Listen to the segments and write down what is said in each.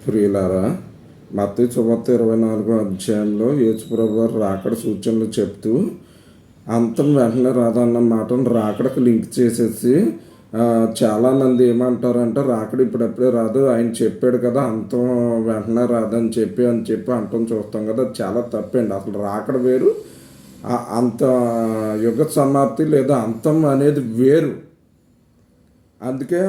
ప్రియులారా, మత్తయి సువార్త 24వ అధ్యాయంలో యేసుప్రభు వారు రాకడ సూచనలు చెప్తూ అంతం వెంటనే రాదన్న మాటను రాకడకు లింక్ చేసేసి చాలామంది ఏమంటారంటే రాకడ ఇప్పుడప్పుడే రాదు, ఆయన చెప్పాడు కదా అంతం వెంటనే రాదని చెప్పి అంతం చూస్తాం కదా. అది చాలా తప్పండి. అసలు రాకడ వేరు, అంత యుగ సమాప్తి లేదా అంతం అనేది వేరు. అందుకే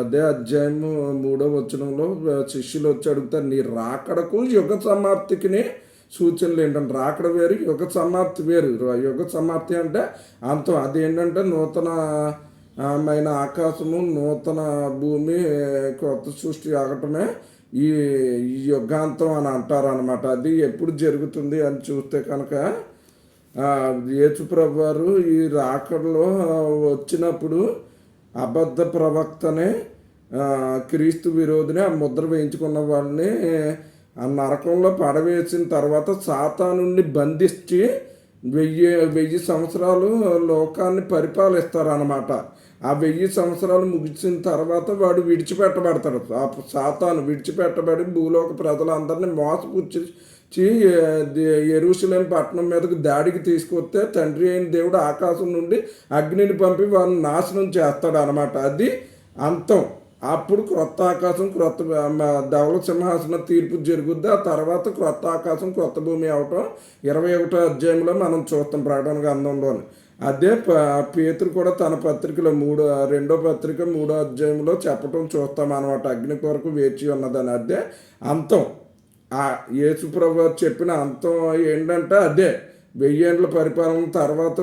అదే అధ్యాయము 3వ వచనంలో శిష్యులు వచ్చి అడుగుతారు, నీ రాకడకు యుగ సమాప్తికి సూచనలు ఏంటంటే రాకడ వేరు, యుగ సమాప్తి వేరు. యుగ సమాప్తి అంటే అంతం, అదేంటంటే నూతనమైన ఆకాశము, నూతన భూమి, కొత్త సృష్టి ఆగటమే ఈ యుగాంతం అని అంటారు అనమాట. అది ఎప్పుడు జరుగుతుంది అని చూస్తే కనుక యేసుప్రభు వారు ఈ రాకడలో వచ్చినప్పుడు అబద్ధ ప్రవక్తనే, క్రీస్తు విరోధిని, ఆ ముద్ర వేయించుకున్న వాళ్ళని ఆ నరకంలో పడవేసిన తర్వాత సాతానుని బంధించి 1000 సంవత్సరాలు లోకాన్ని పరిపాలిస్తారన్నమాట. ఆ 1000 సంవత్సరాలు ముగిసిన తర్వాత వాడు విడిచిపెట్టబడతాడు. ఆ సాతాను విడిచిపెట్టబడి భూలోక ప్రజలందరినీ మోసపుచ్చి యెరూషలేము పట్టణం మీదకి దాడికి తీసుకొస్తే తండ్రి అయిన దేవుడు ఆకాశం నుండి అగ్నిని పంపి వారిని నాశనం చేస్తాడు అనమాట. అది అంతం. అప్పుడు క్రొత్త ఆకాశం, క్రొత్త ధవళ సింహాసన తీర్పు జరుగుద్ది. ఆ తర్వాత క్రొత్త ఆకాశం, క్రొత్త భూమి అవటం 21వ అధ్యాయంలో మనం చూస్తాం ప్రకటన గ్రంథంలోని. అదే పేతురు కూడా తన పత్రికలో 2వ పత్రిక 3వ అధ్యాయంలో చెప్పటం చూస్తాం అనమాట. అగ్ని కొరకు వేచి ఉన్నదని. అదే అంతం. ఆ యేసుప్రభు చెప్పిన అంతం ఏంటంటే అదే 1000 ఏండ్ల పరిపాలన తర్వాత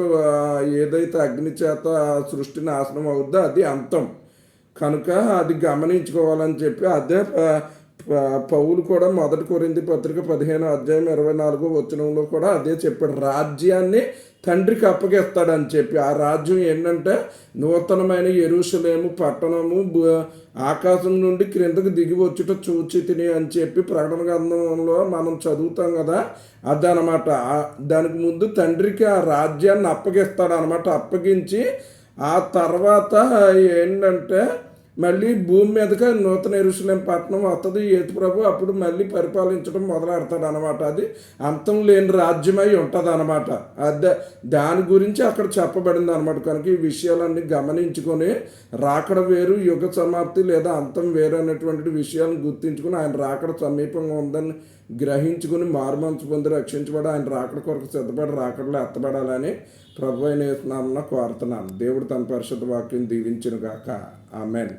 ఏదైతే అగ్ని చేత సృష్టి నాశనం అవుద్దో అది అంతం. కనుక అది గమనించుకోవాలని చెప్పి అదే పౌలు కూడా 1 కొరింథీ పత్రిక 15వ అధ్యాయం 24వ వచనంలో కూడా అదే చెప్పాడు. రాజ్యాన్ని తండ్రికి అప్పగిస్తాడని చెప్పి, ఆ రాజ్యం ఏంటంటే నూతనమైన యెరూషలేము పట్టణము ఆకాశం నుండి క్రిందకు దిగి వచ్చుట చూచి తిని అని చెప్పి ప్రకటన గ్రంథంలో మనం చదువుతాం కదా. అదనమాట. దానికి ముందు తండ్రికి ఆ రాజ్యాన్ని అప్పగిస్తాడనమాట. అప్పగించి ఆ తర్వాత ఏంటంటే మళ్ళీ భూమి మీదకి నూతన యెరూషలేము పట్టణం వస్తుంది. యేసుప్రభు అప్పుడు మళ్ళీ పరిపాలించడం మొదలెడతాడు అనమాట. అది అంతం లేని రాజ్యమై ఉంటుంది అనమాట. అదే దాని గురించి అక్కడ చెప్పబడింది అనమాట. కనుక ఈ విషయాలన్నీ గమనించుకొని రాకడ వేరు, యుగ సమాప్తి లేదా అంతం వేరు అనేటువంటి విషయాలను గుర్తించుకుని ఆయన రాకడ సమీపంగా ఉందని గ్రహించుకుని మారుమనసు పొంది రక్షించబడి ఆయన రాకడ కొరకు సిద్ధపడి రాకడలో ఎత్తబడాలని ప్రభు అయిన యేసు నామమున కోరుతున్నాను. దేవుడు తన పరిశుద్ధ వాక్యం దీవించును గాక. ఆమేన్.